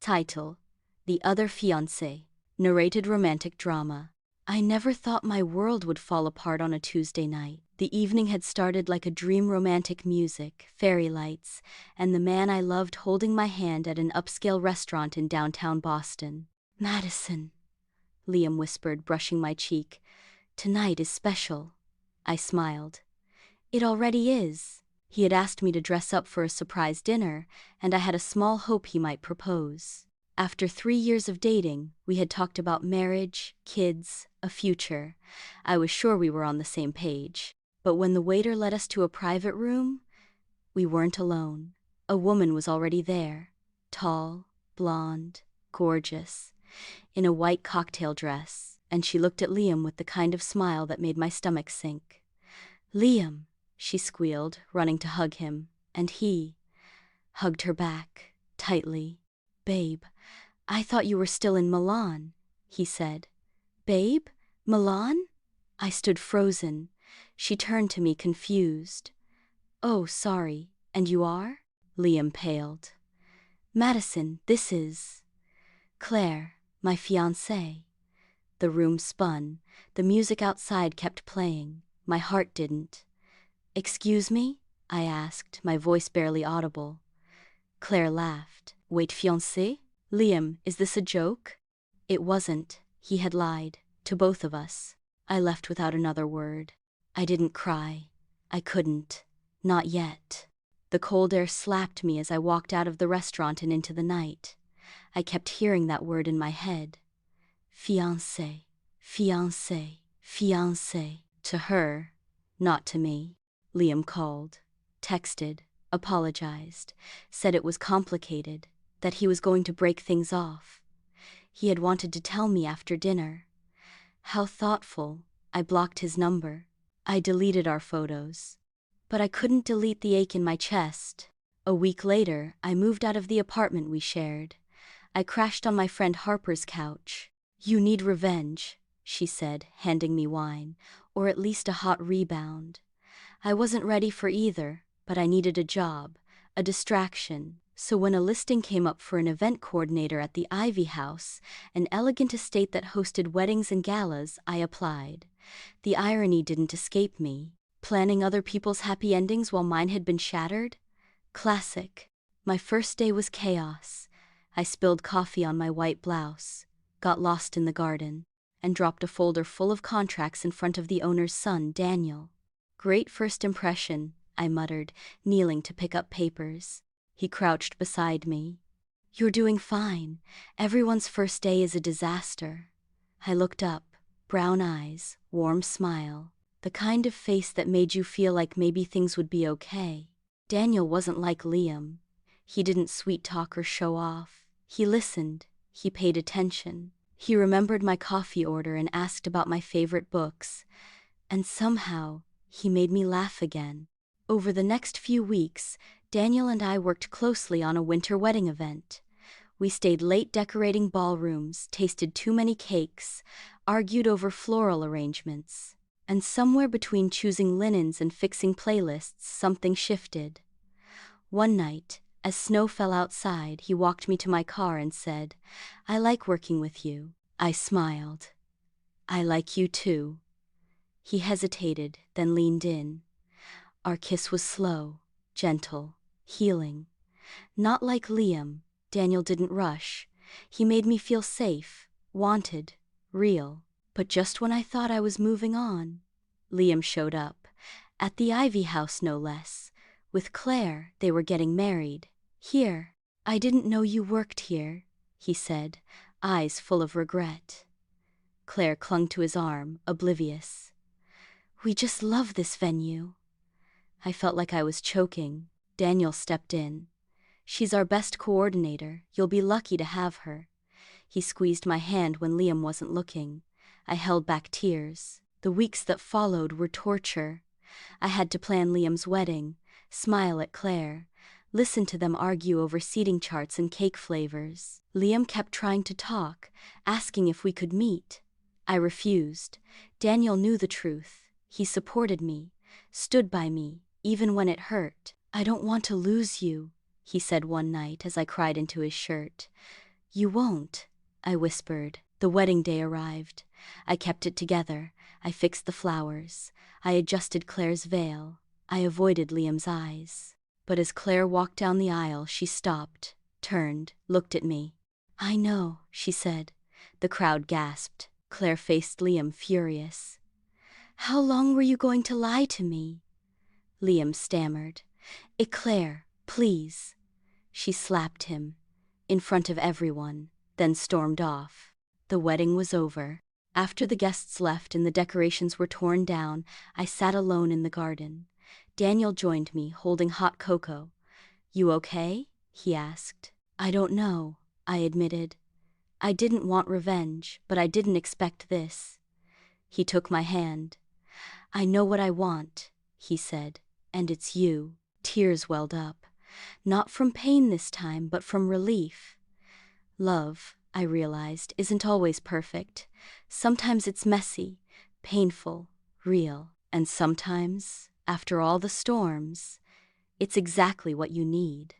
Title: The Other Fiancée. Narrated romantic drama. I never thought my world would fall apart on a Tuesday night. The evening had started like a dream, romantic music, fairy lights, and the man I loved holding my hand at an upscale restaurant in downtown Boston. "Madison," Liam whispered, brushing my cheek. "Tonight is special." I smiled. "It already is." He had asked me to dress up for a surprise dinner, and I had a small hope he might propose. After 3 years of dating, we had talked about marriage, kids, a future. I was sure we were on the same page. But when the waiter led us to a private room, we weren't alone. A woman was already there. Tall, blonde, gorgeous, in a white cocktail dress, and she looked at Liam with the kind of smile that made my stomach sink. "Liam," she squealed, running to hug him, and he hugged her back, tightly. "Babe, I thought you were still in Milan," he said. "Babe? Milan?" I stood frozen. She turned to me, confused. "Oh, sorry. And you are?" Liam paled. "Madison, this is Claire, my fiancée." The room spun. The music outside kept playing. My heart didn't. "Excuse me?" I asked, my voice barely audible. Claire laughed. "Wait, fiancée? Liam, is this a joke?" It wasn't. He had lied. To both of us. I left without another word. I didn't cry. I couldn't. Not yet. The cold air slapped me as I walked out of the restaurant and into the night. I kept hearing that word in my head. Fiancé, fiancé, fiancé. To her, not to me. Liam called, texted, apologized, said it was complicated, that he was going to break things off. He had wanted to tell me after dinner. How thoughtful. I blocked his number. I deleted our photos. But I couldn't delete the ache in my chest. A week later, I moved out of the apartment we shared. I crashed on my friend Harper's couch. "You need revenge," she said, handing me wine, or at least a hot rebound. I wasn't ready for either, but I needed a job, a distraction. So when a listing came up for an event coordinator at the Ivy House, an elegant estate that hosted weddings and galas, I applied. The irony didn't escape me. Planning other people's happy endings while mine had been shattered? Classic. My first day was chaos. I spilled coffee on my white blouse, got lost in the garden, and dropped a folder full of contracts in front of the owner's son, Daniel. "Great first impression," I muttered, kneeling to pick up papers. He crouched beside me. "You're doing fine. Everyone's first day is a disaster." I looked up, brown eyes, warm smile, the kind of face that made you feel like maybe things would be okay. Daniel wasn't like Liam. He didn't sweet talk or show off. He listened. He paid attention. He remembered my coffee order and asked about my favorite books. And somehow, he made me laugh again. Over the next few weeks, Daniel and I worked closely on a winter wedding event. We stayed late decorating ballrooms, tasted too many cakes, argued over floral arrangements. And somewhere between choosing linens and fixing playlists, something shifted. One night, as snow fell outside, he walked me to my car and said, "I like working with you." I smiled. "I like you too." He hesitated, then leaned in. Our kiss was slow, gentle, healing. Not like Liam. Daniel didn't rush. He made me feel safe, wanted, real. But just when I thought I was moving on, Liam showed up. At the Ivy House, no less. With Claire, they were getting married. "Here. I didn't know you worked here," he said, eyes full of regret. Claire clung to his arm, oblivious. "We just love this venue." I felt like I was choking. Daniel stepped in. "She's our best coordinator. You'll be lucky to have her." He squeezed my hand when Liam wasn't looking. I held back tears. The weeks that followed were torture. I had to plan Liam's wedding, smile at Claire, listen to them argue over seating charts and cake flavors. Liam kept trying to talk, asking if we could meet. I refused. Daniel knew the truth. He supported me, stood by me, even when it hurt. "I don't want to lose you," he said one night as I cried into his shirt. You won't, I whispered. The wedding day arrived. I kept it together. I fixed the flowers. I adjusted Claire's veil. I avoided Liam's eyes. But as Claire walked down the aisle, she stopped, turned, looked at me. I know, she said. The crowd gasped. Claire faced Liam, furious. How long were you going to lie to me? Liam stammered. Claire, please. She slapped him, in front of everyone, then stormed off. The wedding was over. After the guests left and the decorations were torn down, I sat alone in the garden. Daniel joined me, holding hot cocoa. You okay? He asked. I don't know, I admitted. I didn't want revenge, but I didn't expect this. He took my hand. I know what I want, he said, and it's you. Tears welled up. Not from pain this time, but from relief. Love, I realized, isn't always perfect. Sometimes it's messy, painful, real. And sometimes, after all the storms, it's exactly what you need.